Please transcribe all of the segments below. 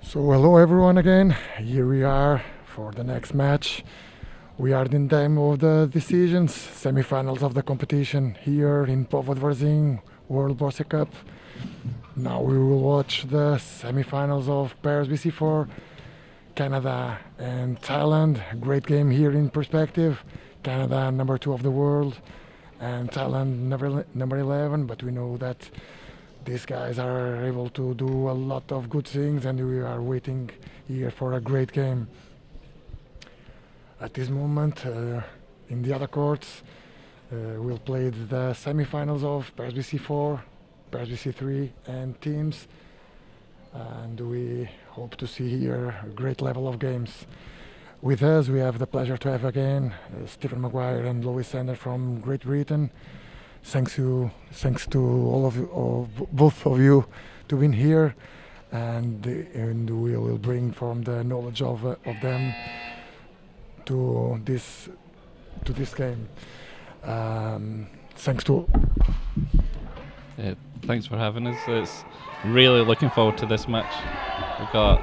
So hello everyone again. Here we are for the next match. We are in time of the decisions, semi-finals of the competition here in Varzim World Boxer Cup. Now we will watch the semi-finals of Paris BC4, Canada and Thailand. Great game here in perspective. Canada number 2 of the world and Thailand number 11, but we know that these guys are able to do a lot of good things and we are waiting here for a great game. At this moment, in the other courts, we'll play the semi-finals of Paris BC4, Paris BC3 and teams, and we hope to see here a great level of games. With us, we have the pleasure to have again Stephen Maguire and Louis Sander from Great Britain. Thanks to all of you, both of you, to being here, and we will bring from the knowledge of them to this game. Thanks to. Thanks for having us. It's really looking forward to this match. We've got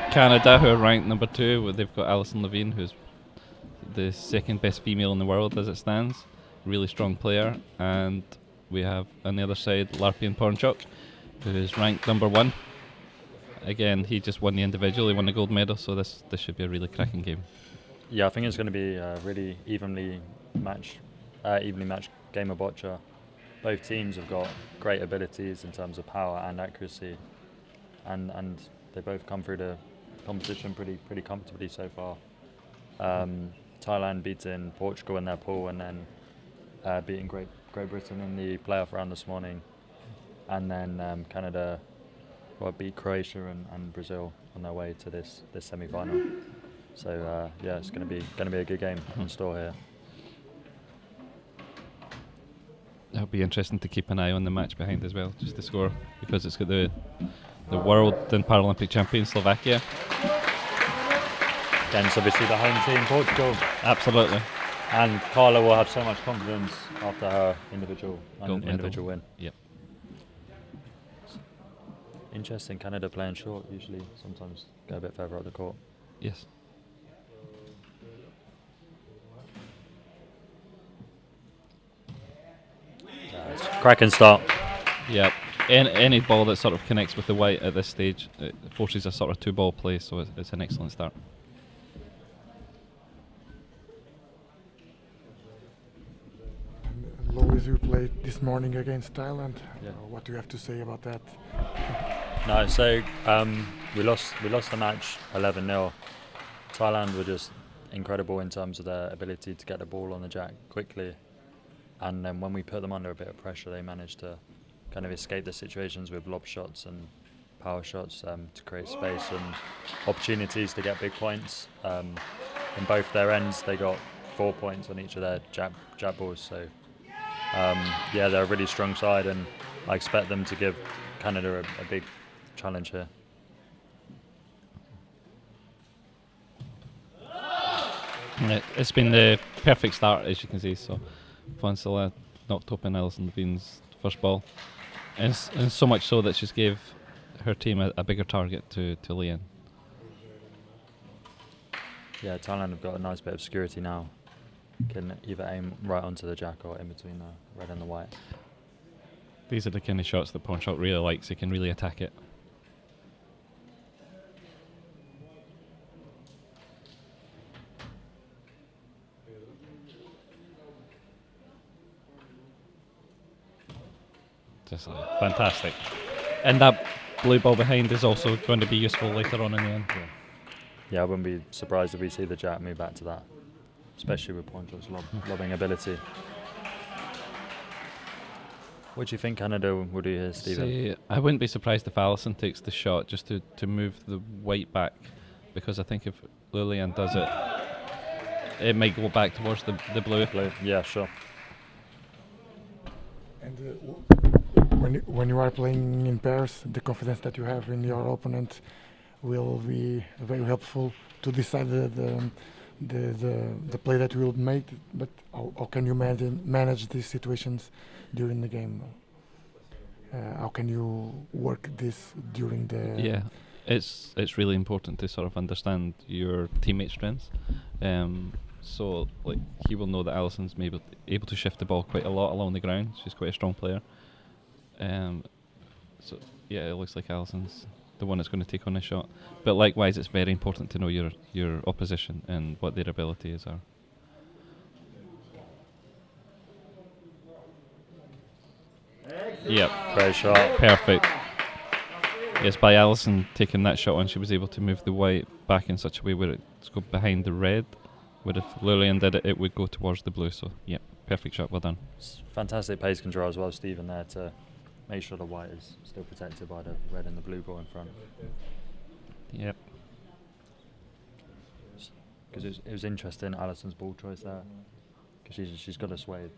Canada, who are ranked number 2. They've got Alison Levine, who's the second best female in the world as it stands. Really strong player, and we have on the other side Larpian Pornchuk, who is ranked number 1. Again, he just won the individual, he won the gold medal, so this should be a really cracking game. Yeah, I think it's going to be a really evenly matched game of boccia. Both teams have got great abilities in terms of power and accuracy, and they both come through the competition pretty comfortably so far. Thailand beating Portugal in their pool, and then beating Great Britain in the playoff round this morning, and then Canada beat Croatia and Brazil on their way to this semi-final. So yeah, it's going to be a good game in store here. It'll be interesting to keep an eye on the match behind as well, just to score, because it's got the world and Paralympic champion Slovakia Against obviously the home team Portugal. Absolutely. And Carla will have so much confidence after her individual win. Yep. Interesting, Canada playing short usually sometimes go a bit further up the court. Yes. It's a cracking start. Yep. Any ball that sort of connects with the white at this stage, it forces a sort of 2-ball play, so it's an excellent start. Louis, you played this morning against Thailand. Yeah. What do you have to say about that? No, so we lost the match 11-0. Thailand were just incredible in terms of their ability to get the ball on the jack quickly, and then when we put them under a bit of pressure, they managed to kind of escape the situations with lob shots and power shots to create space and opportunities to get big points. In both their ends, they got 4 points on each of their jab balls. So yeah, they're a really strong side, and I expect them to give Canada a big challenge here. It's been the perfect start, as you can see. So Fonsela knocked open Alison Levine's first ball, and so much so that she's gave her team a bigger target to lay in. Yeah, Thailand have got a nice bit of security now. Can either aim right onto the jack or in between the red and the white. These are the kind of shots that Pornchuk really likes. He can really attack it. Just fantastic. And that blue ball behind is also going to be useful later on in the end. Yeah, I wouldn't be surprised if we see the jack move back to that, especially with Pornchuk's lobbing ability. What do you think Canada will do here, Stephen? I wouldn't be surprised if Alison takes the shot just to move the white back, because I think if Lillian does it, it might go back towards the blue. Yeah, sure. And when you are playing in Paris, the confidence that you have in your opponent will be very helpful to decide the play that you will make. But how can you manage these situations during the game? How can you work this during the it's really important to sort of understand your teammates' strengths. So like he will know that Alison's maybe able to shift the ball quite a lot along the ground. She's quite a strong player. So yeah, it looks like Alison's the one that's going to take on the shot. But likewise, it's very important to know your opposition and what their abilities are. Yep. Great shot. Perfect. Yes, by Alison taking that shot on, she was able to move the white back in such a way where it's go behind the red. Where if Lillian did it, it would go towards the blue. So, yeah, perfect shot. Well done. Fantastic pace control as well, Stephen, there to make sure the white is still protected by the red and the blue ball in front. Yep. Because it was interesting, Alison's ball choice there. Because she's got a sway.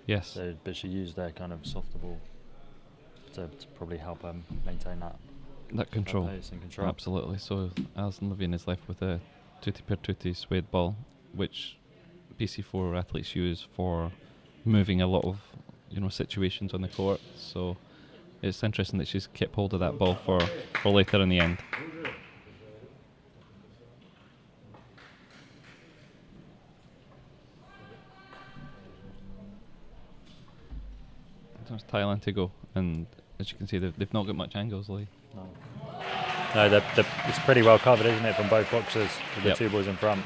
Yes. So, but she used their kind of softer ball to probably help her maintain that control. That pace and control. Absolutely. So Alison Levine is left with a tutti per tutti suede ball, which BC4 athletes use for moving a lot of situations on the court. So it's interesting that she's kept hold of that ball for later in the end. There's Thailand to go, and as you can see, they've not got much angles, Lee. No, it's pretty well covered, isn't it, from both boxes with Yep. the two balls in front.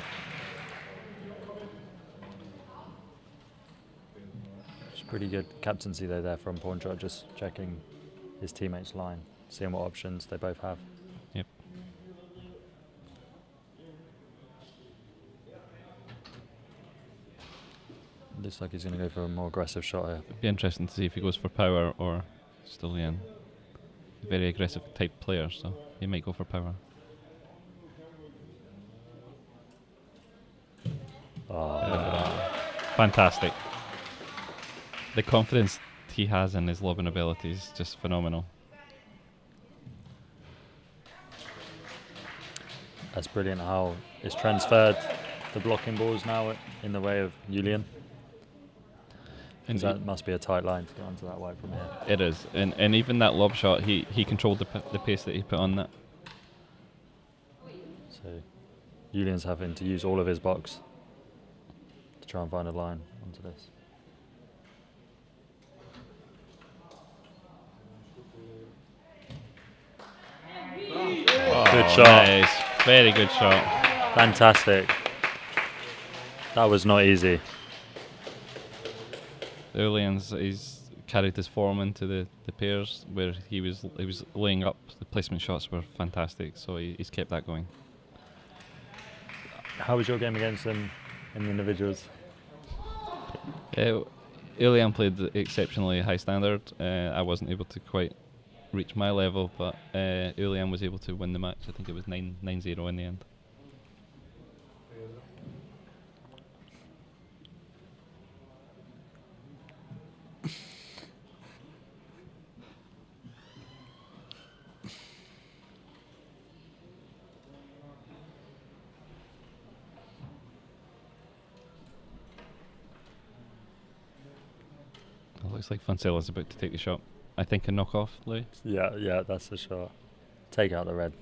It's pretty good captaincy though there from Pawnshot, just checking his teammates' line, seeing what options they both have. Yep. Looks like he's going to go for a more aggressive shot here. It'd be interesting to see if he goes for power or still in. Very aggressive type player, so he might go for power. Oh, look at that. Fantastic. The confidence he has in his lobbing ability is just phenomenal. That's brilliant how it's transferred the blocking balls now in the way of Julian. And That must be a tight line to get onto that white from here. it is, and even that lob shot, he controlled the pace that he put on that. So Julian's having to use all of his box to try and find a line onto this. Good shot. Nice, very good shot. Fantastic. That was not easy. Julian's he's carried his form into the pairs where he was laying up. The placement shots were fantastic, so he's kept that going. How was your game against them in the individuals? Julian played exceptionally high standard. I wasn't able to quite reach my level, but Julian was able to win the match. I think it was 9-0 in the end. It looks like Fonsella's about to take the shot. I think a knockoff, Louis. Yeah, that's the shot. Take out the red.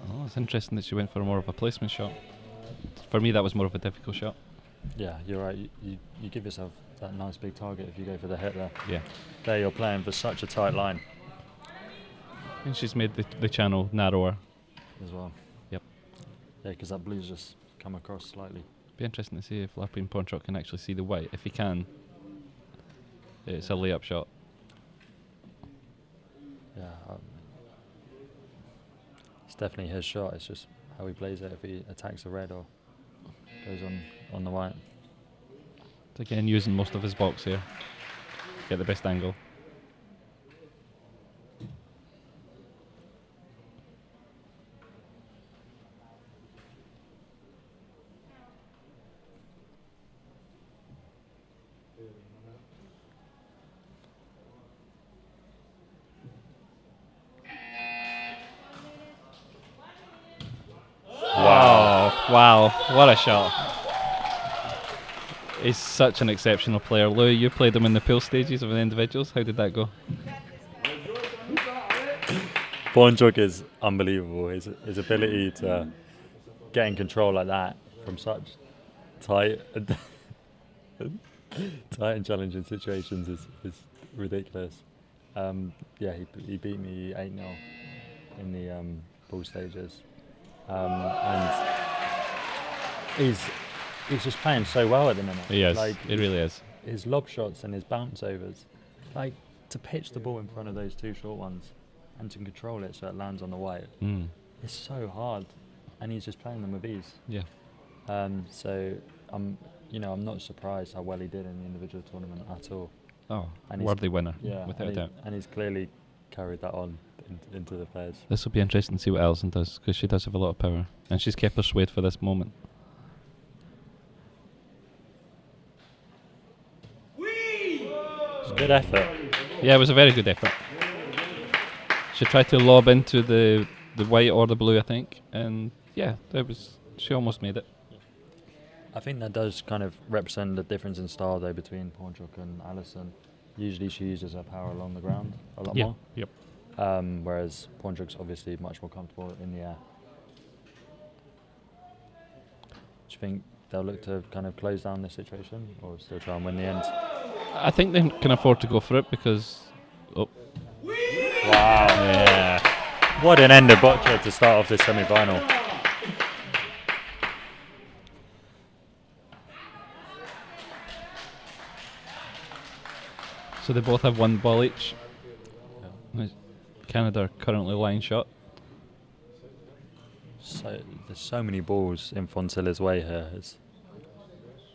Oh, it's interesting that she went for more of a placement shot. For me, that was more of a difficult shot. Yeah, you're right. You give yourself that nice big target if you go for the hit there. Yeah. There you're playing for such a tight line And she's made the channel narrower. as well. Yep. Yeah, because that blue's just come across slightly. Be interesting to see if Larpin Ponchok can actually see the white. If he can, it's a layup shot. Yeah, it's definitely his shot. It's just how he plays it. If he attacks the red or goes on the white. So again, using most of his box here, get the best angle. Wow, what a shot. He's such an exceptional player. Lou, you played him in the pool stages of the individuals. How did that go? Bonjuk is unbelievable. His ability to get in control like that from such tight and challenging situations is ridiculous. He beat me 8-0 in the pool stages, and he's just playing so well at the minute. He is. Like, It really is. his lob shots and his bounce overs, like to pitch the ball in front of those two short ones and to control it so it lands on the white. It's so hard, and he's just playing them with ease. Yeah. So I'm not surprised how well he did in the individual tournament at all. Oh, And worthy winner, Yeah, without a doubt. and he's clearly carried that on into the players. This will be interesting to see what Alison does, because she does have a lot of power, and she's kept her swayed for this moment. It's a good effort. Yeah, it was a very good effort. She tried to lob into the white or the blue, I think, and yeah, she almost made it. I think that does kind of represent the difference in style though between Bonjuk and Alison. Usually she uses her power along the ground a lot more. Yep. Whereas Bonjuk's obviously much more comfortable in the air. Do you think they'll look to kind of close down this situation or still try and win the end? I think they can afford to go for it because... Oh. Wow. Yeah. What an end of boccia to start off this semi-final. So they both have one ball each. Canada are currently line shot. So there's so many balls in Foncilla's way here.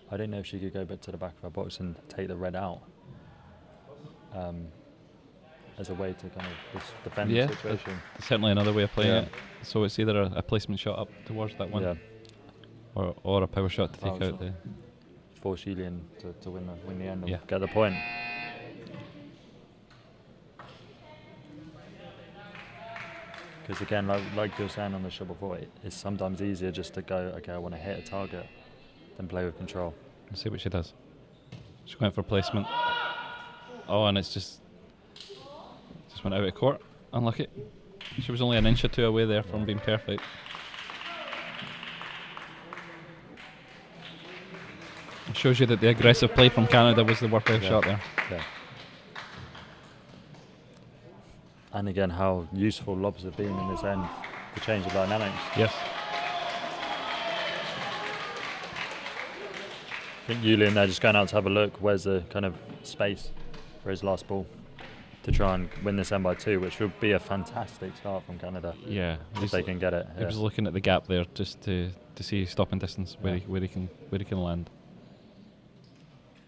I don't know if she could go back to the back of her box and take the red out as a way to kind of defend the situation. Certainly another way of playing it. So it's either a placement shot up towards that one, or a power shot to take out the... Force Julian to win the end and Yeah. get the point. Because again, like you were saying on the show before, it's sometimes easier just to go, okay, I want to hit a target, than play with control. Let's see what she does. She went for placement. Oh, and it's just went out of court. Unlucky. She was only an inch or two away there from being perfect. It shows you that the aggressive play from Canada was the worthwhile shot there. Yeah. And again, how useful lobs have been in this end to change the dynamics. Yes. I think Julian there just going out to have a look. Where's the kind of space for his last ball to try and win this end by 2, which would be a fantastic start from Canada. Yeah. If they can get it. He was looking at the gap there just to see stopping distance where he can land.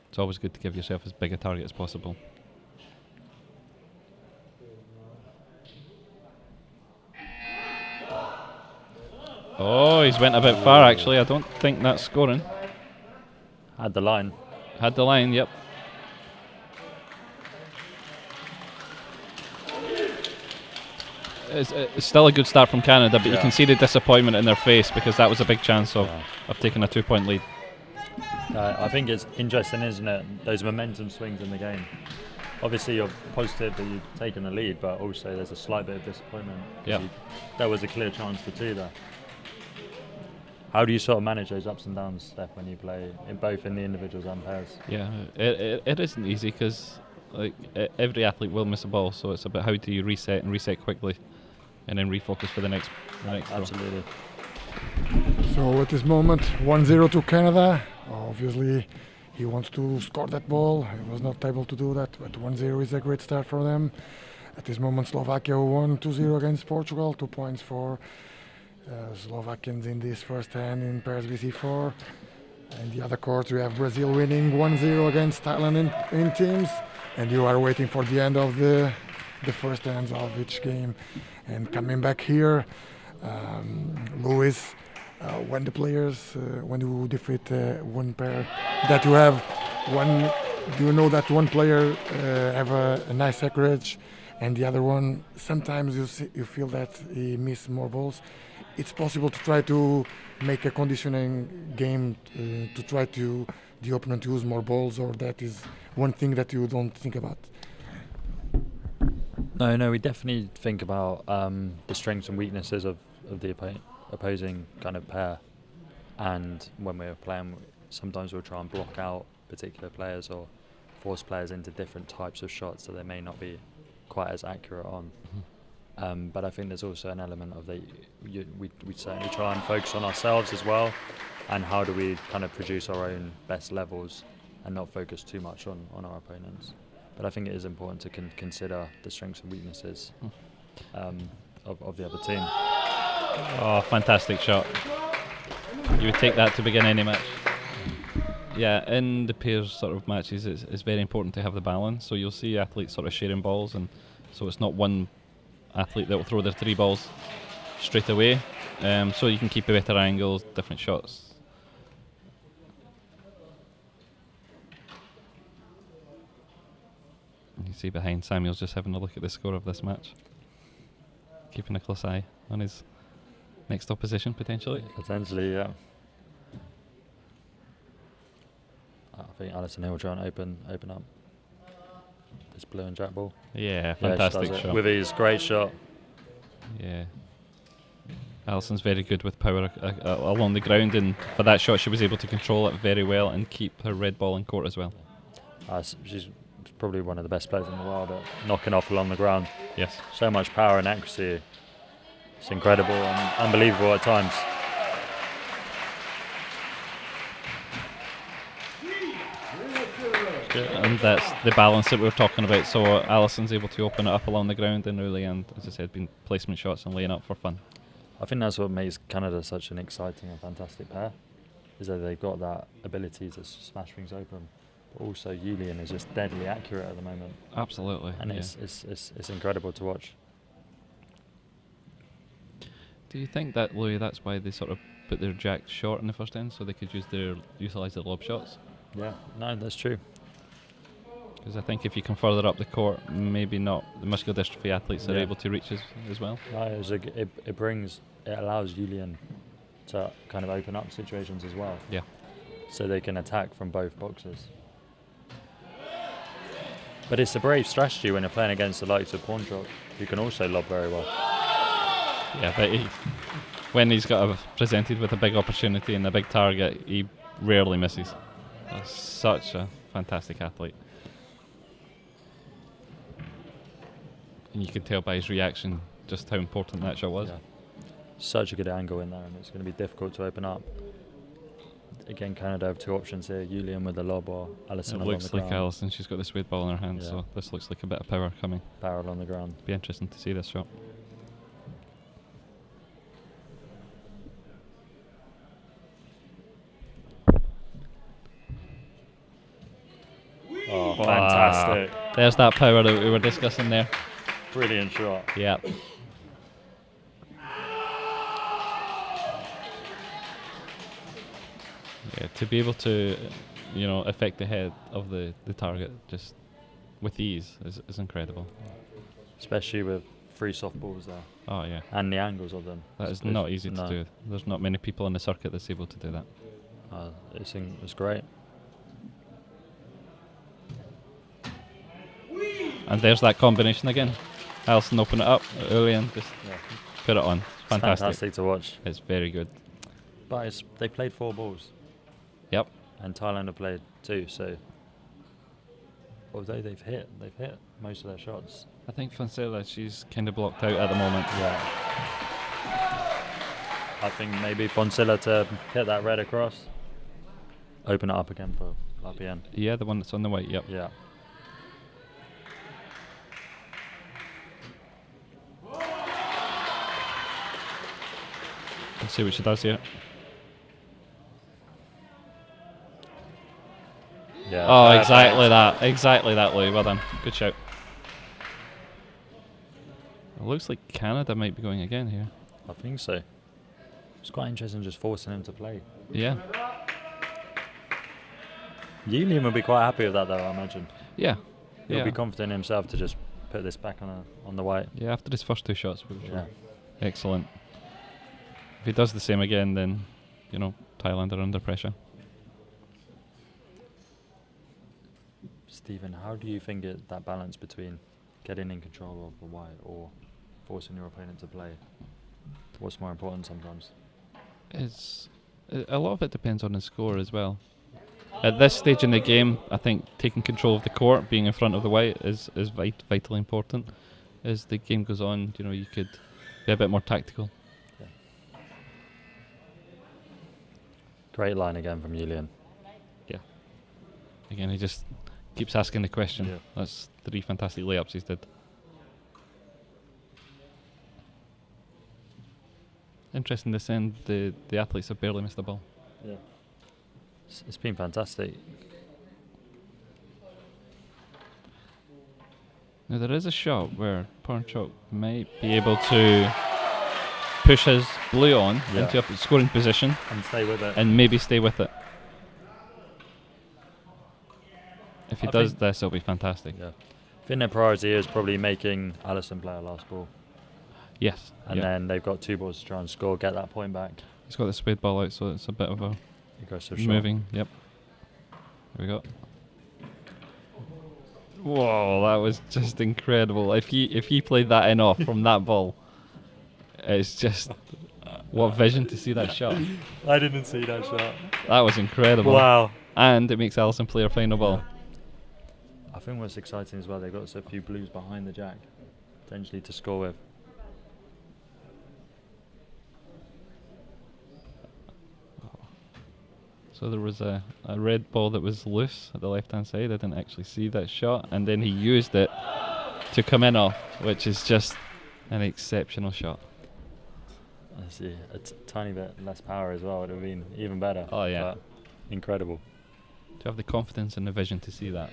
It's always good to give yourself as big a target as possible. Oh, he's went a bit far actually. I don't think that's scoring. Had the line. Had the line, yep. It's still a good start from Canada, but you can see the disappointment in their face because that was a big chance of taking a 2-point lead. I think it's interesting, isn't it? Those momentum swings in the game. Obviously, you're positive that you've taken the lead, but also there's a slight bit of disappointment. Yeah. There was a clear chance for 2 there. How do you sort of manage those ups and downs, Steph, when you play in both in the individuals and pairs? Yeah, it isn't easy because every athlete will miss a ball, so it's about how do you reset quickly and then refocus for the next Absolutely. So at this moment, 1-0 to Canada. Obviously, he wants to score that ball. He was not able to do that, but 1-0 is a great start for them. At this moment, Slovakia won 2-0 against Portugal, 2 points for Slovakians in this first hand in pairs BC4. And the other courts, we have Brazil winning 1-0 against Thailand in teams. And you are waiting for the end of the first hands of each game. And coming back here, Louis, when the players, when you defeat one pair, that you have one, do you know that one player have a nice accuracy and the other one, sometimes you feel that he miss more balls. It's possible to try to make a conditioning game to try to the opponent use more balls, or that is one thing that you don't think about? No, we definitely think about the strengths and weaknesses of the opposing kind of pair. And when we're playing, sometimes we'll try and block out particular players or force players into different types of shots that they may not be quite as accurate on. But I think there's also an element of we certainly try and focus on ourselves as well, and how do we kind of produce our own best levels and not focus too much on our opponents. But I think it is important to consider the strengths and weaknesses of the other team. Oh, fantastic shot. You would take that to begin any match. Yeah, in the pairs sort of matches, it's very important to have the balance. So you'll see athletes sort of sharing balls, and so it's not one athlete that will throw their 3 balls straight away. So you can keep better angles, different shots. You see behind, Samuel's just having a look at the score of this match, keeping a close eye on his next opposition potentially. Potentially, yeah. I think Alison Hill will try and open up this blue and jack ball. Yeah, fantastic shot. With his great shot. Yeah. Alison's very good with power along the ground, and for that shot she was able to control it very well and keep her red ball in court as well. She's probably one of the best players in the world at knocking off along the ground. Yes. So much power and accuracy. It's incredible and unbelievable at times. And that's the balance that we were talking about. So Alison's able to open it up along the ground and really, and as I said, being placement shots and laying up for fun. I think that's what makes Canada such an exciting and fantastic pair, is that they've got that ability to smash things open. But also Julian is just deadly accurate at the moment. Absolutely. And yeah. it's incredible to watch. Do you think that, Louis, that's why they sort of put their jacks short in the first end, so they could utilise their lob shots? Yeah, no, that's true. Because I think if you can further up the court, maybe not the muscular dystrophy athletes are able to reach as well. No, it allows Julian to kind of open up situations as well. Yeah. So they can attack from both boxes. But it's a brave strategy when you're playing against the likes of Pawnchok, who can also lob very well. Yeah, but when he's got presented with a big opportunity and a big target, he rarely misses. That's such a fantastic athlete. And you could tell by his reaction just how important that shot was. Yeah. Such a good angle in there, and it's going to be difficult to open up. Again, Canada have 2 options here, Julian with the lob or Alison It along looks the like ground. Alison, she's got the suede ball in her hand, so this looks like a bit of power coming. Power along the ground. Be interesting to see this shot. Oh, fantastic. There's that power that we were discussing there. Brilliant shot. Yeah. Yeah, to be able to, affect the head of the target just with ease is incredible. Especially with 3 softballs there. Oh yeah. And the angles of them. That is not easy to do. There's not many people on the circuit that's able to do that. It's great. And there's that combination again. Alison open it up early and just put it on. It's fantastic. Fantastic to watch. It's very good. But they played 4 balls. Yep. And Thailand have played 2, so although they've hit most of their shots. I think Fonsella, she's kind of blocked out at the moment. Yeah. I think maybe Fonsella to hit that red across. Open it up again for RPN. Yeah, the one that's on the white, yep. Yeah. Let's see what she does here. Yeah. Oh, exactly that, Louis. Well done. Good shout. It looks like Canada might be going again here. I think so. It's quite interesting just forcing him to play. Yeah. Julian will be quite happy with that, though, I imagine. Yeah. He'll be confident in himself to just put this back on the white. Yeah, after his first 2 shots. Yeah. Excellent. If he does the same again, then, Thailand are under pressure. Stephen, how do you think that balance between getting in control of the white or forcing your opponent to play? What's more important sometimes? It's a lot of it depends on the score as well. At this stage in the game, I think taking control of the court, being in front of the white, is vitally important. As the game goes on, you could be a bit more tactical. Yeah. Great line again from Julian. Yeah. Again, he just keeps asking the question. Yeah. That's 3 fantastic layups he's did. Interesting this end, the athletes have barely missed the ball. Yeah. It's been fantastic. Now there is a shot where Pornchuk might be able to push his blue on into a scoring position And stay with it. and maybe stay with it. If he I does think- this, it'll be fantastic. Yeah. I think their priority is probably making Allison play a last ball. Yes. And yeah. then they've got 2 balls to try and score, get that point back. He's got the spade ball out, so it's a bit of a Aggressive shot. moving. Yep. Here we go. Whoa, that was just incredible. If he played that in off from that ball, it's just what vision to see that shot. I didn't see that shot. That was incredible. Wow. And it makes Allison play her final ball. I think what's exciting as well, they've got a few blues behind the jack, potentially to score with. So there was a red ball that was loose at the left-hand side. I didn't actually see that shot. And then he used it to come in off, which is just an exceptional shot. I see a tiny bit less power as well. It would have been even better. Oh, yeah. But incredible. To have the confidence and the vision to see that.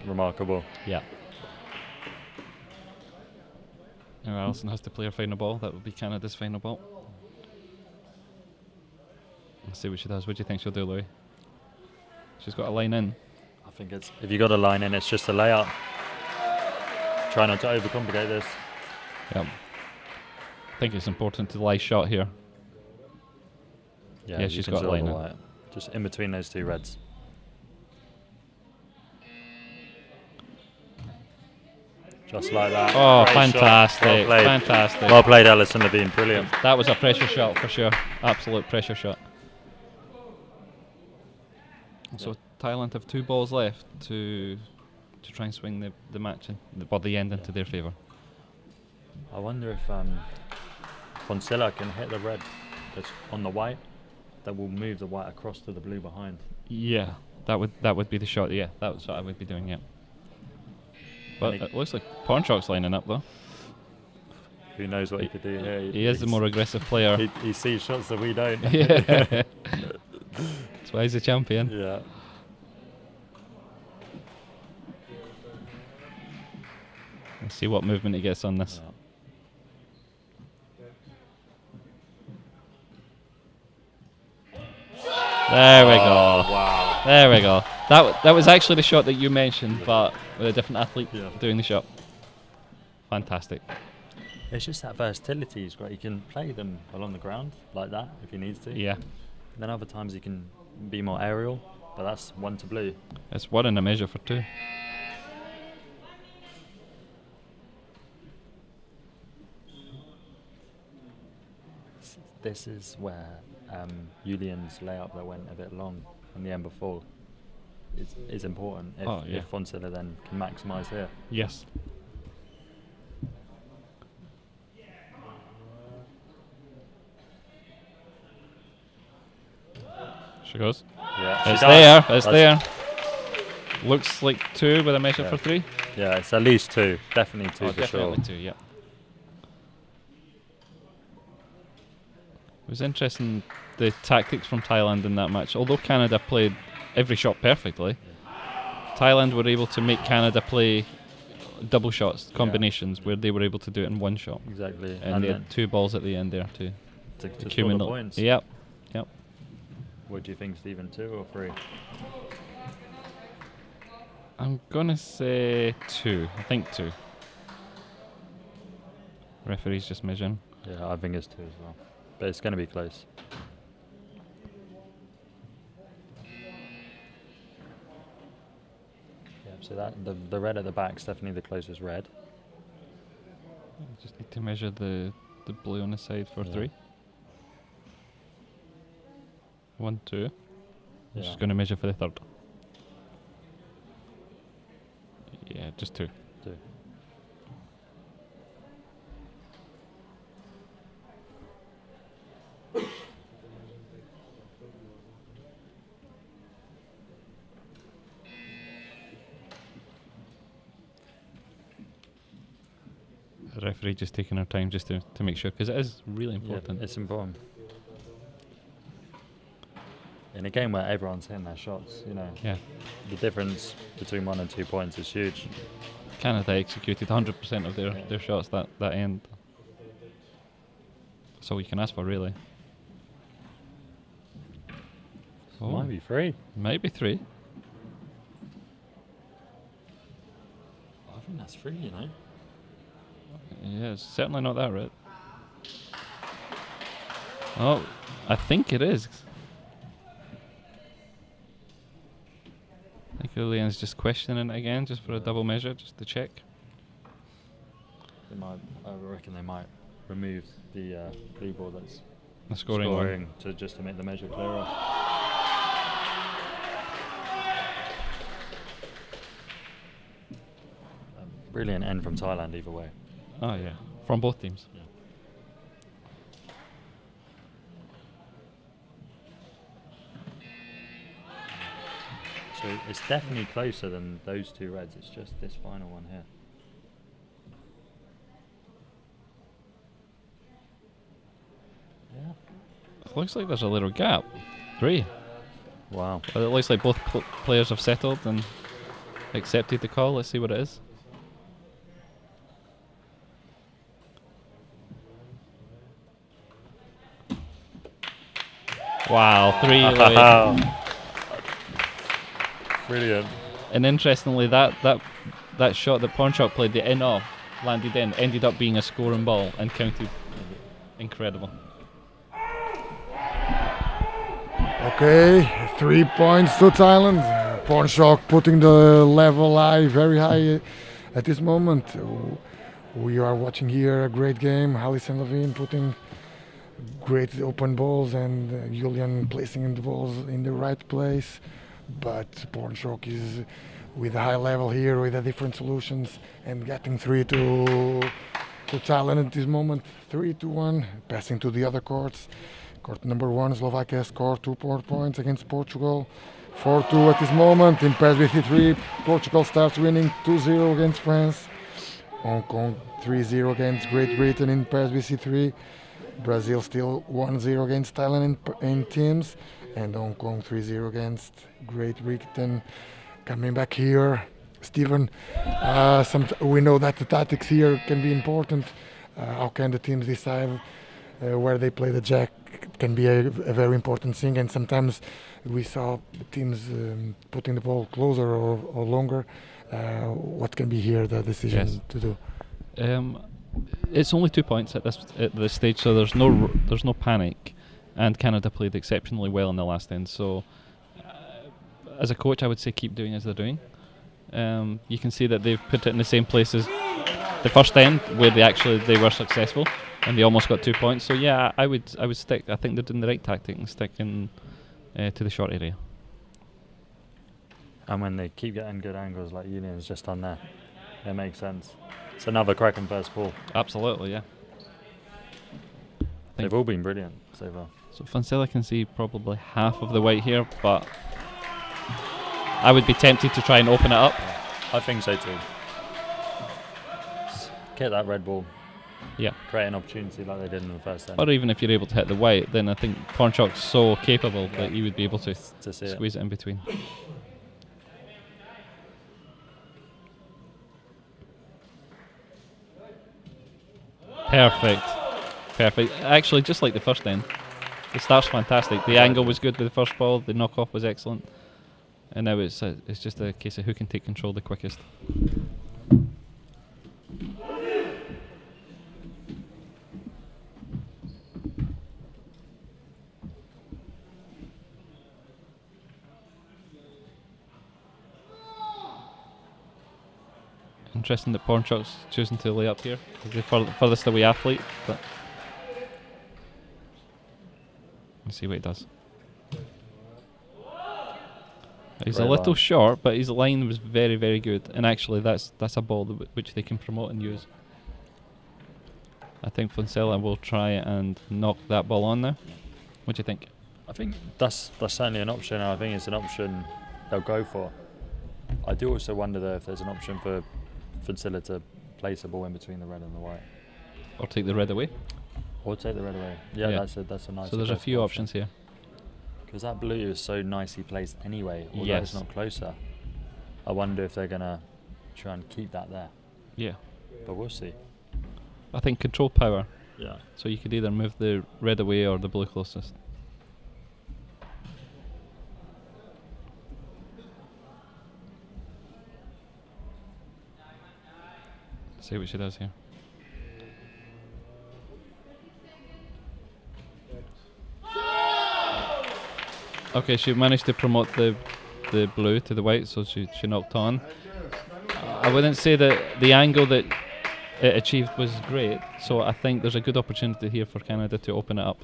Remarkable. Yeah. Now Alison has to play her final ball. That will be Canada's final ball. Let's see what she does. What do you think she'll do, Louis? She's got a line in. I think it's, if you got a line in, it's just a layup. Try not to overcomplicate this. Yep. I think it's important to lie shot here. Yeah, Yeah, you she's can got a sort line of in. white. Just in between those 2 reds. Just like that. Oh, Great shot. fantastic. Well played. Fantastic. Well played, Alison Levine. Brilliant. That was a pressure shot for sure. Absolute pressure shot. So Thailand have 2 balls left to try and swing the match in, the end into their favour. I wonder if Foncilla can hit the red that's on the white. That will move the white across to the blue behind. Yeah, that would be the shot. Yeah, that's what I would be doing. Yeah. But it looks like Pornchuk's lining up though. Who knows what he could do here? He is the more aggressive player. He sees shots that we don't. Yeah. That's why he's a champion. Yeah. Let's see what movement he gets on this. There we go. Wow. There we go. That was actually the shot that you mentioned, but with a different athlete doing the shot. Fantastic. It's just that versatility is great. You can play them along the ground like that if he needs to. Yeah. Then other times you can be more aerial, but that's 1 to blue. It's 1 in a measure for 2. This is where Julian's layup that went a bit long in the end before is important if Foncilla then can maximise here. Yes. She goes. Yeah, It's she there. does. It's there. Looks like 2 with a measure for 3. Yeah, it's at least 2. Definitely 2 for definitely sure. 2. Yeah. It was interesting the tactics from Thailand in that match. Although Canada played every shot perfectly, Thailand were able to make Canada play double shots combinations where they were able to do it in 1 shot. Exactly. And they had 2 balls at the end there to to score the accumulate points. Yep. What do you think, Stephen? 2 or 3? I'm gonna say 2. I think 2. Referee's just measuring. Yeah, I think it's 2 as well. But it's going to be close. Yeah, So that the red at the back is definitely the closest red. Just need to measure the blue on the side for 3. 1, 2. I'm just going to measure for the third. Yeah, just 2. 2. The referee just taking her time just to make sure, because it is really important. Yeah, it's important. In a game where everyone's hitting their shots, the difference between 1 and 2 points is huge. Canada executed 100% of their shots that end. That's all you can ask for, really. Might be 3. Might be 3. I think that's 3, Yeah, it's certainly not that red. Oh, I think it is. I think Julian's just questioning it again, just for a double measure, just to check. I reckon they might remove the blue ball that's The scoring one. just to make the measure clearer. Brilliant end from Thailand either way. Oh yeah, from both teams. Yeah. So it's definitely closer than those 2 reds. It's just this final one here. Yeah. It looks like there's a little gap. 3. Wow. Well, it looks like both players have settled and accepted the call. Let's see what it is. Wow, 3. Brilliant. And interestingly, that shot that Pawnshop played the in off, landed in, ended up being a scoring ball and counted. Incredible. Okay, 3 points to Thailand. Pawnshop putting the level high, very high at this moment. We are watching here a great game. Alison Levine putting great open balls and Julian placing the balls in the right place. But Pawnshop is with a high level here with the different solutions and getting 3 to Thailand at this moment. 3-1, passing to the other courts. Court number 1, Slovakia scored 2 points against Portugal. 4-2 at this moment. In Paris BC3, Portugal starts winning 2-0 against France. Hong Kong 3-0 against Great Britain in Paris BC3. Brazil still 1-0 against Thailand in teams. And Hong Kong 3-0 against Great Britain. Coming back here, Stephen, we know that the tactics here can be important. How can the teams decide where they play the jack? It can be a very important thing, and sometimes we saw teams putting the ball closer or longer. What can be here the decision to do? It's only 2 points at this stage, so there's no panic, and Canada played exceptionally well in the last end. So, as a coach, I would say keep doing as they're doing. You can see that they've put it in the same place as the first end, where they were successful and they almost got 2 points. So yeah, I would stick. I think they're doing the right tactic and sticking to the short area. And when they keep getting good angles like Julian's just done there, it makes sense. It's another cracking first ball. Absolutely, yeah. They've all been brilliant so far. So Foncella can see probably half of the white here, but I would be tempted to try and open it up. Yeah, I think so too. Get that red ball. Yeah. Create an opportunity like they did in the first end. Or even if you're able to hit the white, then I think Pawnshop's so capable that you would be able to squeeze it in between. Perfect. Actually, just like the first end. The start's fantastic. The angle was good with the first ball. The knockoff was excellent. And now it's just a case of who can take control the quickest. Interesting that Pornchuk's choosing to lay up here. He's the furthest away athlete, but let's see what he does. He's Great a little line. short, but his line was very, very good. And actually, that's a ball which they can promote and use. I think Foncella will try and knock that ball on now. What do you think? I think that's certainly an option, and I think it's an option they'll go for. I do also wonder though if there's an option for Foncella to place a ball in between the red and the white, Or take the red away? or take the red away. Yeah, Yeah. that's a nice. So there's a few options here. Because that blue is so nicely placed anyway, although Yes. it's not closer. I wonder if they're gonna try and keep that there, Yeah. but we'll see. I think control power. Yeah. So you could either move the red away or the blue closest. See what she does here. Okay, she managed to promote the blue to the white, so she knocked on. I wouldn't say that the angle that it achieved was great, so I think there's a good opportunity here for Canada to open it up.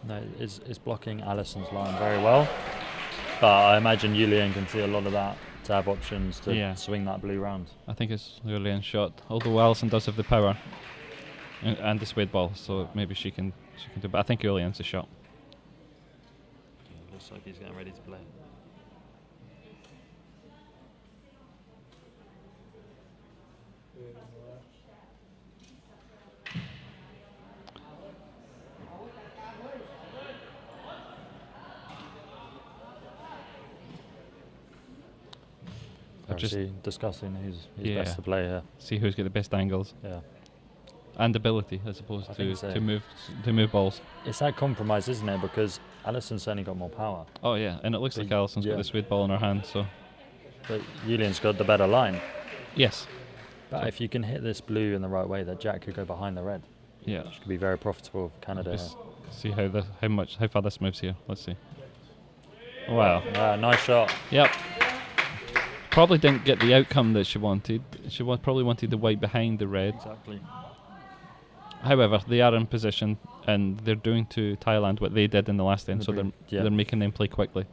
No, it's blocking Alison's line very well, but I imagine Julian can see a lot of that to have options to Yeah. swing that blue round. I think it's Julian's shot, although Alison does have the power and the suede ball, so maybe she can do. But I think Julian's the shot. Looks like he's getting ready to play. They're just Obviously discussing who's Yeah. best to play here. see who's got the best angles Yeah. and ability, as opposed I to think so. to move balls. It's that compromise, isn't it? Because Alison's certainly got more power, Oh yeah, and it looks But like Alison's got yeah. the suede ball in her hand. So but Julian's got the better line. yes, But if you can hit this blue in the right way, that jack could go behind the red, yeah. which could be very profitable for Canada. Just see how far this moves here. Let's see. Wow. Yeah, nice shot. Yep. Probably didn't get the outcome that she wanted. She probably wanted the white behind the red. Exactly. However, they are in position and they're doing to Thailand what they did in the last end, so they're making them play quickly,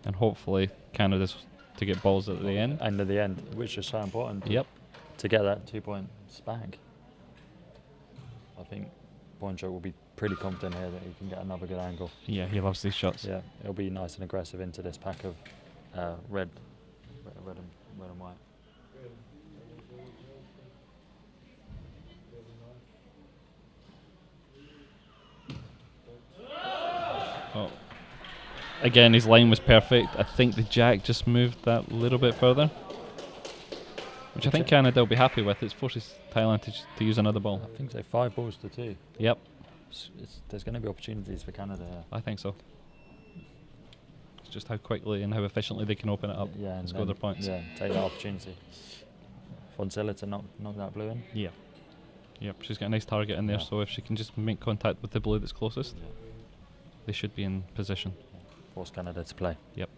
and hopefully Canada's to get balls at the end. End of the end, which is so important. Yep. To get that 2 points back. I think Bonchuk will be pretty confident here that he can get another good angle. Yeah, he loves these shots. Yeah, it'll be nice and aggressive into this pack of red and white. Oh. Again, his line was perfect. I think the jack just moved that little bit further, which I think Canada will be happy with. It forces Thailand to use another ball. I think so. 5 balls to 2. Yep, There's going to be opportunities for Canada here. I think so. It's just how quickly and how efficiently they can open it up Yeah, and and score their then- points. Yeah, take that opportunity. Foncella to knock that blue in. Yeah. Yep, she's got a nice target in there, Yeah. so if she can just make contact with the blue that's closest, Yeah. they should be in position. Force Canada to play. Yep.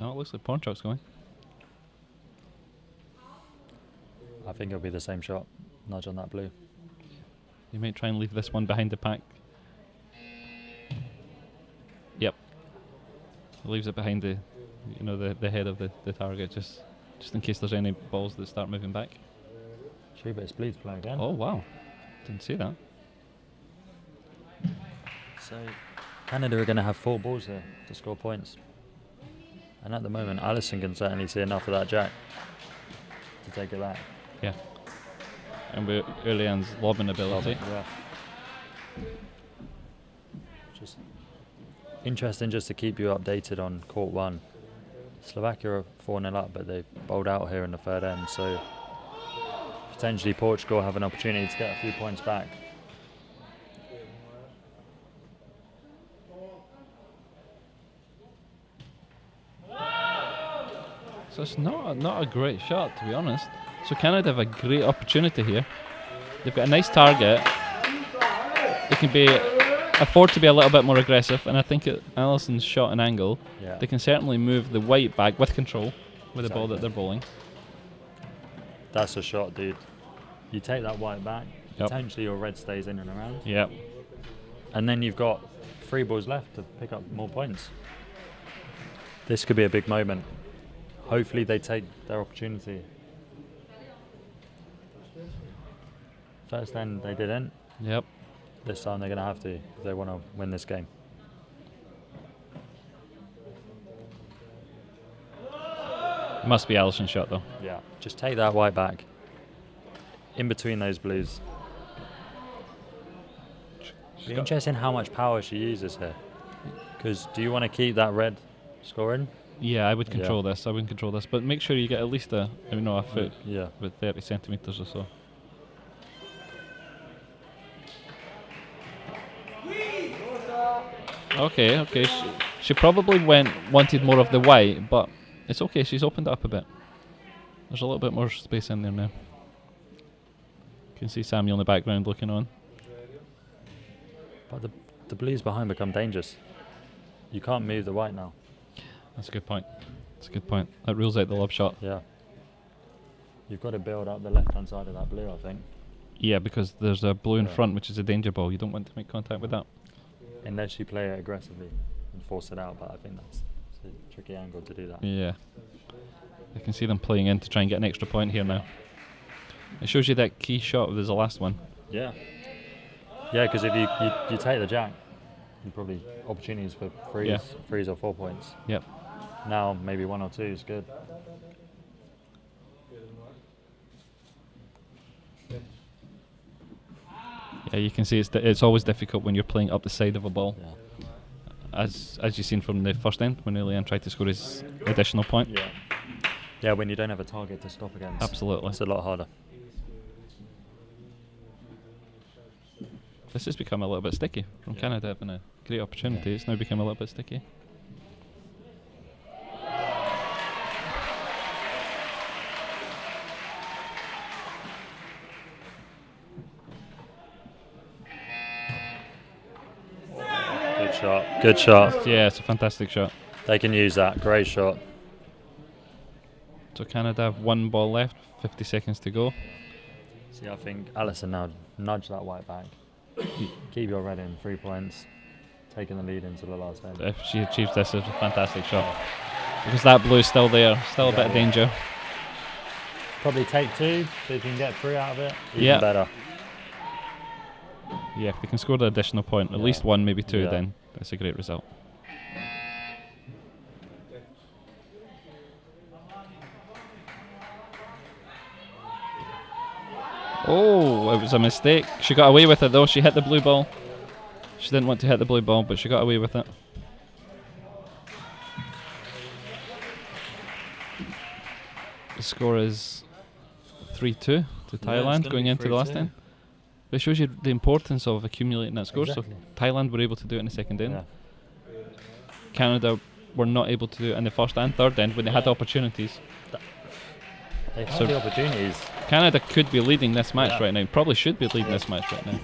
Oh, it looks like Pornchuk's going. I think it'll be the same shot. Nudge on that blue. You might try and leave this one behind the pack. Yep. Leaves it behind the head of the target, just in case there's any balls that start moving back. Schubert's blue to play again. Oh wow, didn't see that. So Canada are going to have 4 balls here to score points. And at the moment, Alison can certainly see enough of that jack to take it back. Yeah. And with Julian's lobbing ability. Yeah. Just interesting just to keep you updated on court 1. Slovakia are 4-0 up, but they've bowled out here in the third end, so potentially Portugal have an opportunity to get a few points back. So it's not a great shot, to be honest. So Canada have a great opportunity here. They've got a nice target, they can afford to be a little bit more aggressive, and I think at Alison's shot and angle, Yeah. they can certainly move the white back with control with the ball that Exactly. they're bowling. That's a shot, dude. You take that white back, Yep. potentially your red stays in and around, Yep. and then you've got 3 balls left to pick up more points. This could be a big moment. Hopefully they take their opportunity. First end they didn't. Yep. This time they're going to have to if they want to win this game. Must be Alison's shot though. Yeah. Just take that white back. In between those blues. Be interesting how much power she uses here. Because do you want to keep that red scoring? Yeah, I would Yeah. control this. I wouldn't control this, but make sure you get at least a foot Yeah. with 30 centimeters or so. Okay. She probably wanted more of the white, but it's okay. She's opened it up a bit. There's a little bit more space in there now. You can see Samuel in the background looking on. But the blues behind become dangerous. You can't move the white now. That's a good point. That rules out the lob shot. Yeah. You've got to build up the left-hand side of that blue, I think. Yeah, because there's a blue in Yeah. front, which is a danger ball. You don't want to make contact with that. Unless you play it aggressively and force it out, but I think that's a tricky angle to do that. Yeah. I can see them playing in to try and get an extra point here now. It shows you that key shot. There's the last one. Yeah. Yeah, because if you take the jack, you probably opportunities for threes or 4 points. Yep. Now maybe 1 or 2 is good. Yeah, you can see it's always difficult when you're playing up the side of a ball. Yeah. As you've seen from the first end, when Leanne tried to score his additional point. Yeah. Yeah, when you don't have a target to stop against. Absolutely. It's a lot harder. This has become a little bit sticky. From Canada having a great opportunity, it's now become a little bit sticky. Good shot. Good shot. Yeah, it's a fantastic shot. They can use that. Great shot. So Canada have 1 ball left, 50 seconds to go. See, I think Alison now nudge that white back. Keep your red in, 3 points. Taking the lead into the last end. If she achieves this, it's a fantastic shot. Because that blue's still there, still a bit of danger. Probably take 2, so if you can get 3 out of it, even Yeah. better. Yeah, if they can score the additional point, at least 1, maybe 2, Yeah. then that's a great result. Oh, it was a mistake. She got away with it though. She hit the blue ball. She didn't want to hit the blue ball, but she got away with it. The score is 3-2 to Thailand gonna going be into the last 3-2. end. But it shows you the importance of accumulating that score. Exactly. So Thailand were able to do it in the second end. Yeah. Canada were not able to do it in the first and third end when they had opportunities. They have So- the opportunities. Canada could be leading this match Yeah. right now. Probably should be leading this match right now.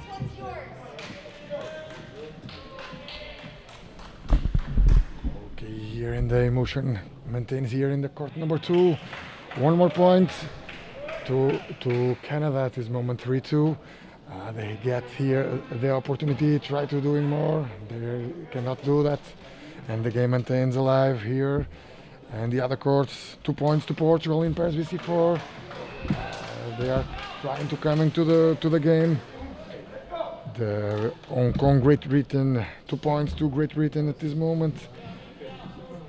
Okay, here in the emotion maintains here in the court number 2. 1 more point to Canada at this moment, 3-2. They get here the opportunity, try to doing more. They cannot do that, and the game maintains alive here. And the other courts, 2 points to Portugal in Paris BC4. They are trying to come into the game. The Hong Kong Great Britain, 2 points to Great Britain at this moment.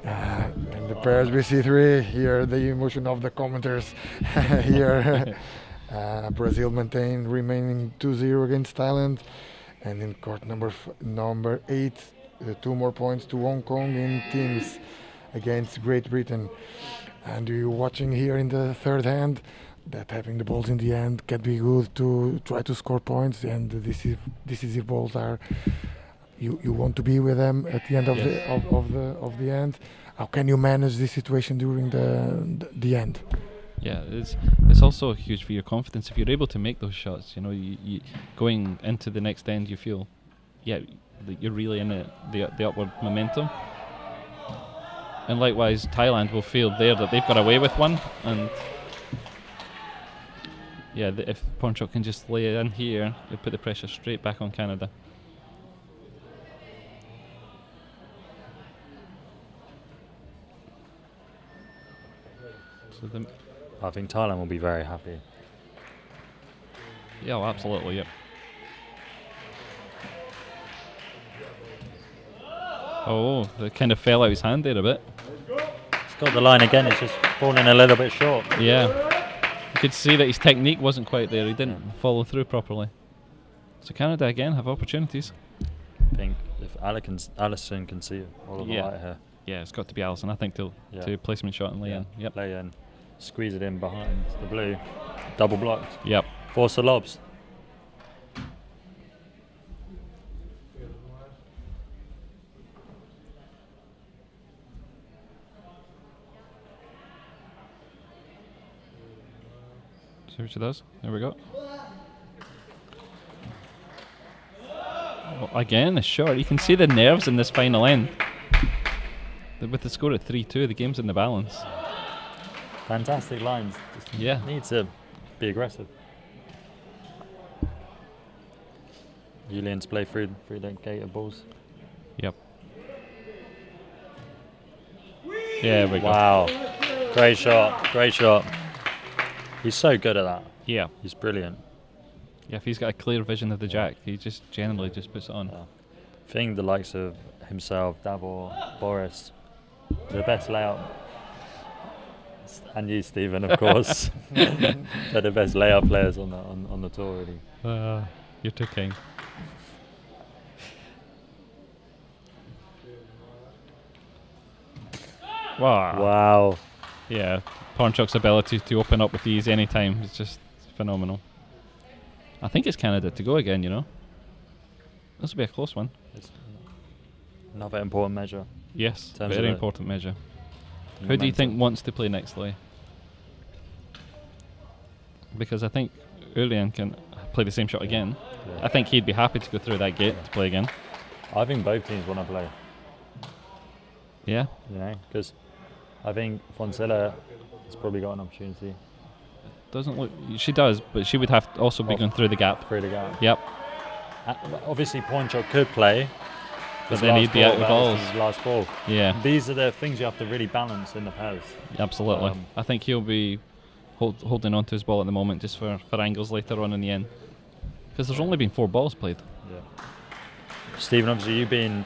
And the Paris BC3, here the emotion of the commenters. Here Brazil maintain remaining 2-0 against Thailand. And in court number 8, 2 more points to Hong Kong in teams against Great Britain. And you're watching here in the third hand that having the balls in the end can be good to try to score points, and decisive balls are you want to be with them at the end of the end. How can you manage this situation during the end? Yeah, it's also huge for your confidence if you're able to make those shots. You know, you going into the next end, you feel yeah, you're really in the upward momentum. And likewise, Thailand will feel there that they've got away with one, and yeah, if Ponchok can just lay it in here, they put the pressure straight back on Canada. So I think Thailand will be very happy. yeah, well, absolutely, yep. Oh, it kind of fell out his hand there a bit. It's got the line again, it's just falling a little bit short. Yeah. You could see that his technique wasn't quite there. He didn't follow through properly. So Canada again have opportunities. I think if Alison can see all of the white hair. Yeah, it's got to be Alison, I think, to placement shot and lay in. Yep. Lay in, squeeze it in behind the blue, double blocked. Yep. Force the lobs. See what she does. There we go. Oh, again, a shot. You can see the nerves in this final end. With the score at 3-2, the game's in the balance. Fantastic lines. Just need to be aggressive. Julian's play through the gate of balls. Yep. Yeah, we go. Wow. Great shot. Great shot. He's so good at that. Yeah. He's brilliant. Yeah, if he's got a clear vision of the jack, he just generally just puts it on. Yeah. I think the likes of himself, Davor, Boris, the best layout. And you, Stephen, of course. They're the best layout players on the tour, really. You're too kind. Wow. Wow. Yeah, Ponchok's ability to open up with ease anytime is just phenomenal. I think it's Canada to go again, you know. This will be a close one. It's another important measure. Yes, very important measure. Who do you think wants to play next, Lee? Because I think Julian can play the same shot again. Yeah. I think he'd be happy to go through that gate to play again. I think both teams want to play. Yeah? You know, because I think Foncella has probably got an opportunity. Doesn't look... She does, but she would have to also be going through the gap. Through the gap. Yep. Obviously, Ponchok could play. But then he'd be out of the balls. His last ball. Yeah. These are the things you have to really balance in the pairs. Absolutely. I think he'll be holding on to his ball at the moment just for angles later on in the end. Because there's only been 4 balls played. Yeah. Stephen, obviously you've been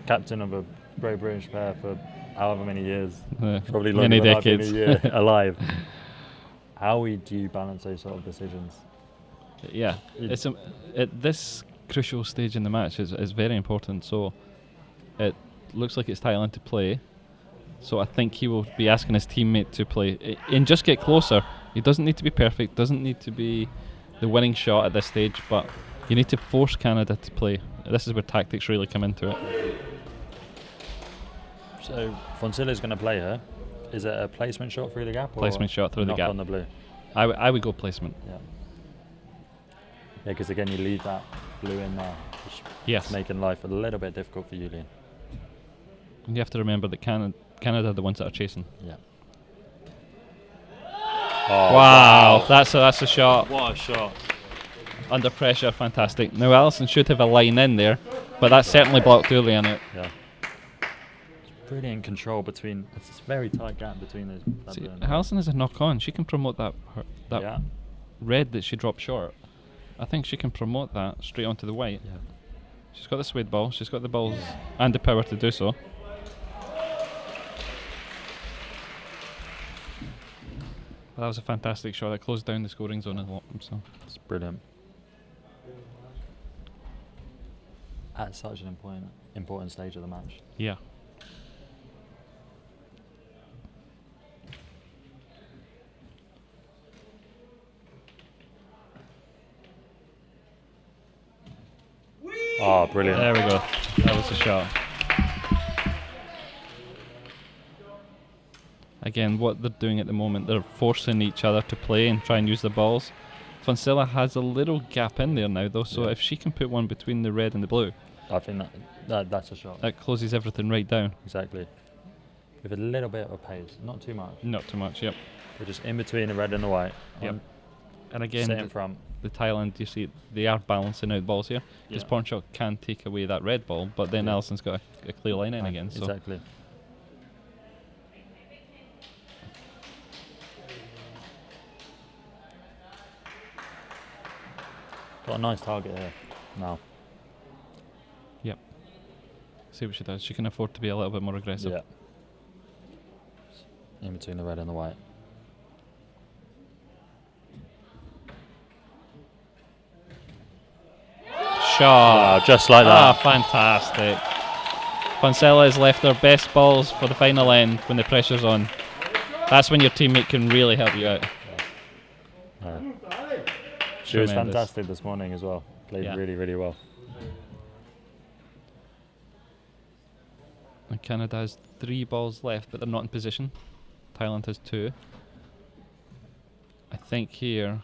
captain of a Great British pair for however many years. Many Probably longer than decades. I've been a year alive. How do you balance those sort of decisions? Yeah. It's at this crucial stage in the match is very important. So it looks like it's Thailand to play. So I think he will be asking his teammate to play and just get closer. He doesn't need to be perfect, doesn't need to be the winning shot at this stage, but you need to force Canada to play. This is where tactics really come into it. So Foncella's going to play her. Is it a placement shot through the gap? Placement shot through the gap. On the blue. I would go placement. Yeah. Yeah, because again you leave that blue in there. Yes. Making life a little bit difficult for Julian. And you have to remember that Canada are the ones that are chasing. Yeah. Oh, wow. That's a shot. What a shot. Under pressure, fantastic. Now Alison should have a line in there, but that certainly blocked Julian out. Yeah. Brilliant control between. It's a very tight gap between those. See, Alison is a knock on. She can promote that red that she dropped short. I think she can promote that straight onto the white. Yeah. She's got the suede ball. She's got the balls and the power to do so. That was a fantastic shot. That closed down the scoring zone a lot. So it's brilliant. At such an important stage of the match. Yeah. Oh, brilliant. There we go. That was the shot. Again, what they're doing at the moment, they're forcing each other to play and try and use the balls. Foncella has a little gap in there now, though, so Yeah. if she can put one between the red and the blue, I think that's a shot. that closes everything right down. Exactly. With a little bit of pace, not too much, Not too much, yep. but just in between the red and the white. Yep. And again, Sit in front. the Thailand, you see, they are balancing out balls here. Because Yeah. Pornchok can take away that red ball, but then Yeah. Alison's got a clear line in again. So Exactly. Got a nice target here now. see what she does. She can afford to be a little bit more aggressive. Yeah. In between the red and the white. Shot. Wow, just like Ah, that. fantastic. Foncella has left her best balls for the final end when the pressure's on. That's when your teammate can really help you out. Yeah. She was Tremendous. fantastic this morning as well. Played Yeah. really, really well. And Canada has 3 balls left, but they're not in position. Thailand has 2. I think here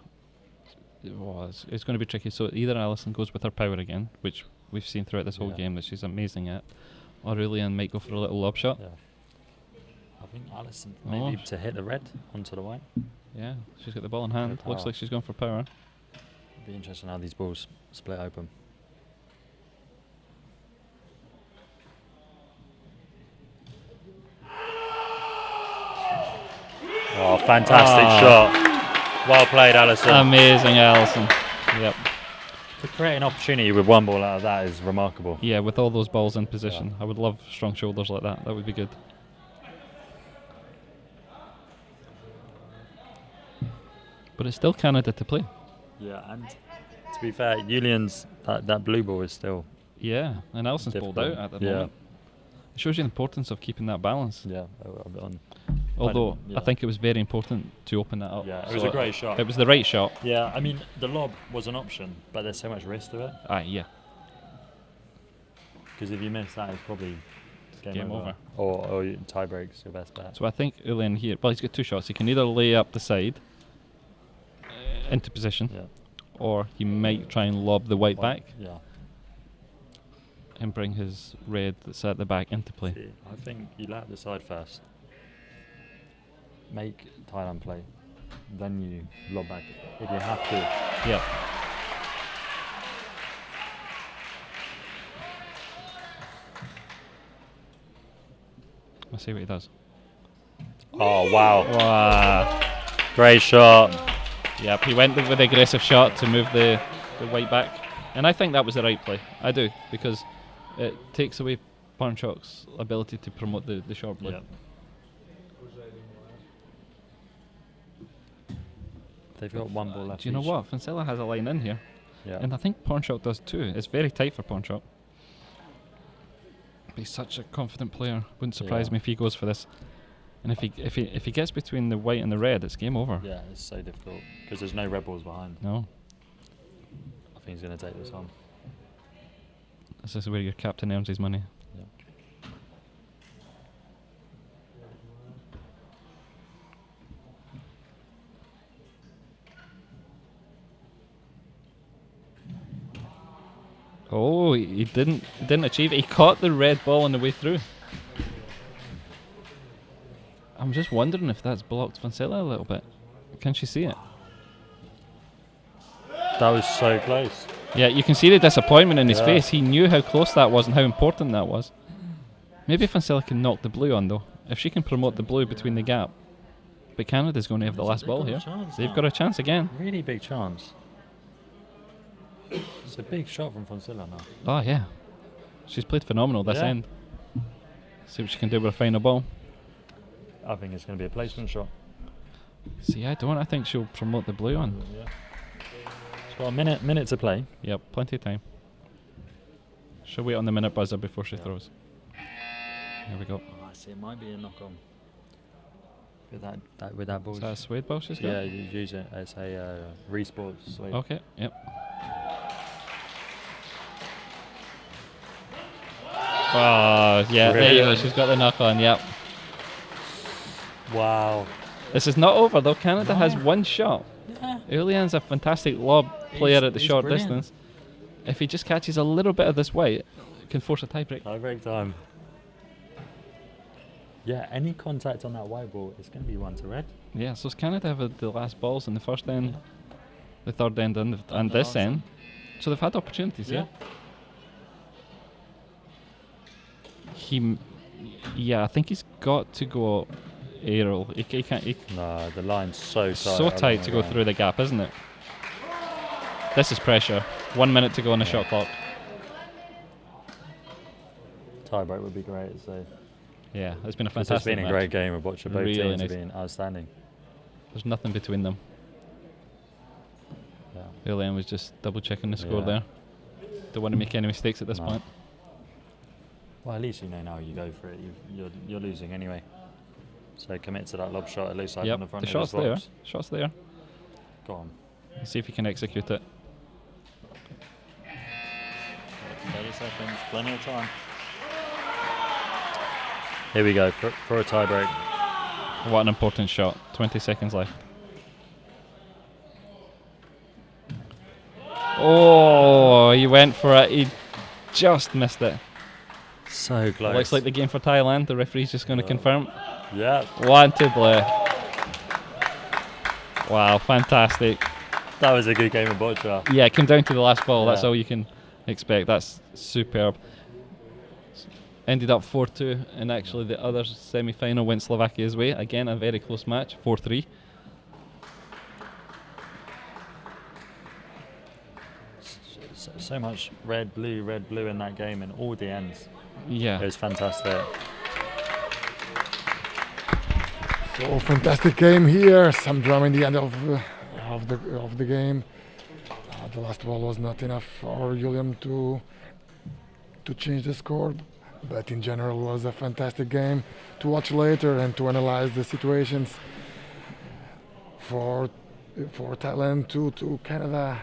it's going to be tricky. So either Alison goes with her power again, which we've seen throughout this whole Yeah. game that she's amazing at, or Julian might go for a little lob shot. Yeah. I think Alison Oh. maybe to hit the red onto the white. Yeah, she's got the ball in hand. Power. Looks like she's going for power. Be interesting how these balls split open. Oh, fantastic Ah. shot. Well played, Alison. Amazing, Alison. Yep. To create an opportunity with one ball out of that is remarkable. Yeah, with all those balls in position. I would love strong shoulders like that. That would be good. But it's still Canada to play. Yeah, and to be fair, Julian's that blue ball is still. Yeah, and Alison's bowled out Difficult. at the Yeah. moment. It shows you the importance of keeping that balance. Yeah. Although yeah. I think it was very important to open that up. Yeah, it So was a great shot. It was the right shot. Yeah, I mean the lob was an option, but there's so much risk to it. Yeah. Because if you miss that, it's probably Game over. Or tie breaks your best bet. So I think Julian here, well, he's got 2 shots. He can either lay up the side into position, Yeah. or he might try and lob the white back Yeah. and bring his red that's at the back into play. See, I think you lap the side first. Make Thailand play. Then you lob back if you have to. Yeah. Let's see what he does. Oh wow! Wow. Great shot. Yep, he went with the aggressive shot to move the white back. And I think that was the right play. I do, because it takes away Pornchok's ability to promote the short play. Yep. They've got one ball left. Do you know each. what? Foncella has a line in here. Yeah. And I think Pornchok does too. It's very tight for Pornchok. But he's such a confident player. Wouldn't surprise Yeah. me if he goes for this. And if he gets between the white and the red, it's game over. Yeah, it's so difficult because there's no red balls behind. No. I think he's going to take this on. This is where your captain earns his money. Yeah. Oh, he didn't achieve it. He caught the red ball on the way through. I'm just wondering if that's blocked Foncella a little bit. Can she see it? That was so close. Yeah, you can see the disappointment in his Yeah. face. He knew how close that was and how important that was. Maybe Foncella can knock the blue on though. If she can promote the blue between the gap. But Canada's going to have the last ball here. They've got a chance again. Really big chance. It's a big shot from Foncella now. Oh yeah. She's played phenomenal this Yeah. end. See what she can do with her final ball. I think it's going to be a placement shot. See, I don't. I think she'll promote the blue on. Yeah. She's got a minute to play. Yep, plenty of time. She'll wait on the minute buzzer before she Yeah. throws. Here we go. Oh, I see. It might be a knock on. With that ball. Is that a suede ball she's got? Yeah, you use it as a resports. Suede. Okay, yep. Oh, yeah, there you go. Brilliant. She's got the knock on, yep. Wow. This is not over though. Canada has one shot. Yeah. Julian's a fantastic lob player at the He's short brilliant. distance. If he just catches a little bit of this white, it can force a tiebreak. Tiebreak time. Yeah, any contact on that white ball, it's going to be 1 to red. Yeah, so Canada have the last balls in the first end, the third end, and And this the last end. So they've had opportunities, yeah. Yeah, I think he's got to go aerial. He can't. No, the line's so tight. So tight to go through the gap, isn't it? This is pressure. 1 minute to go on the shot clock. Tiebreak would be great. So Yeah, it's been a it's fantastic been a match. great game of bocce. Both Really teams nice. have been outstanding. There's nothing between them. Yeah. Julian was just double checking the score Yeah. there. Don't want to make any mistakes at this No. point. Well, at least you know now you go for it. You're losing anyway. So commit to that lob shot at least on the Yep, front the of shot's his there. box. Shot's there. Go on. Let's see if he can execute it. 30 seconds, plenty of time. Here we go for a tiebreak. What an important shot. 20 seconds left. Oh, he went for it. He just missed it. So close. Looks like the game for Thailand. The referee's just going to confirm. Yeah, 1-2 blue. Wow, fantastic. that was a good game of bocce. Yeah, it came down to the last ball. That's Yeah. all you can expect. That's superb. Ended up 4-2, and actually the other semi-final went Slovakia's way. Again, a very close match, 4-3. So much red, blue in that game in all the ends. Yeah. It was fantastic. So fantastic game here. Some drama in the end of the game. The last ball was not enough for Julian to change the score, but in general was a fantastic game to watch later and to analyze the situations for Thailand to Canada.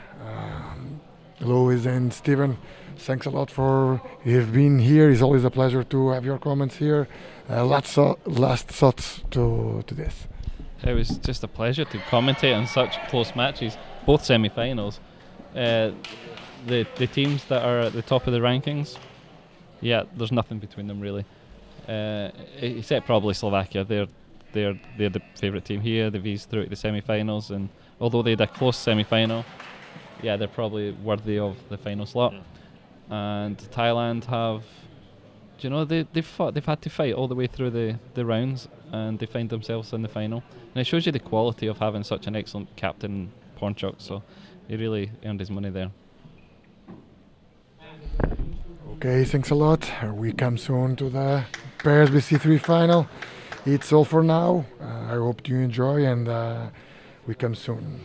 Louis and Steven, thanks a lot for you've been here. It's always a pleasure to have your comments here. Last thoughts to this. It was just a pleasure to commentate on such close matches, both semi-finals. The teams that are at the top of the rankings, yeah, there's nothing between them really. Except probably Slovakia. They're the favourite team here. They've eased through to the semi-finals, and although they had a close semi-final, yeah, they're probably worthy of the final slot. And Thailand have, do you know, they've had to fight all the way through the rounds, and they find themselves in the final. And it shows you the quality of having such an excellent captain, Pornchuk. So he really earned his money there. Okay, thanks a lot. We come soon to the pairs BC3 final. It's all for now. I hope you enjoy, and we come soon.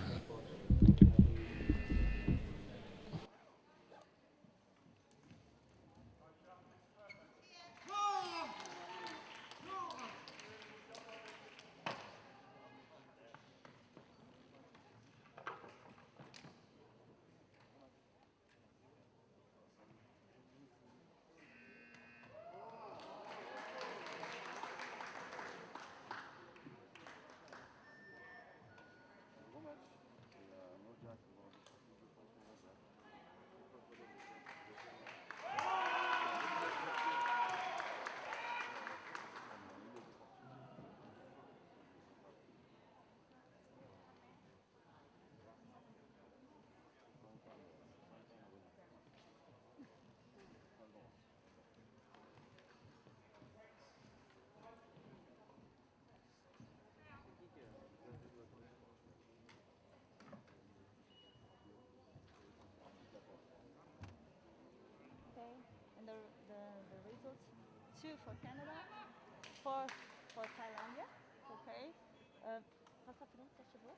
And the results: 2 for Canada, 4 for Thailand. Yeah? Okay. Passa pronto, chegou?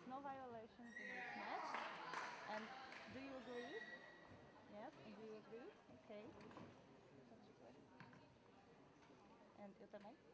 No violations in this match. And do you agree? Yes. And do you agree? Okay. And eu também.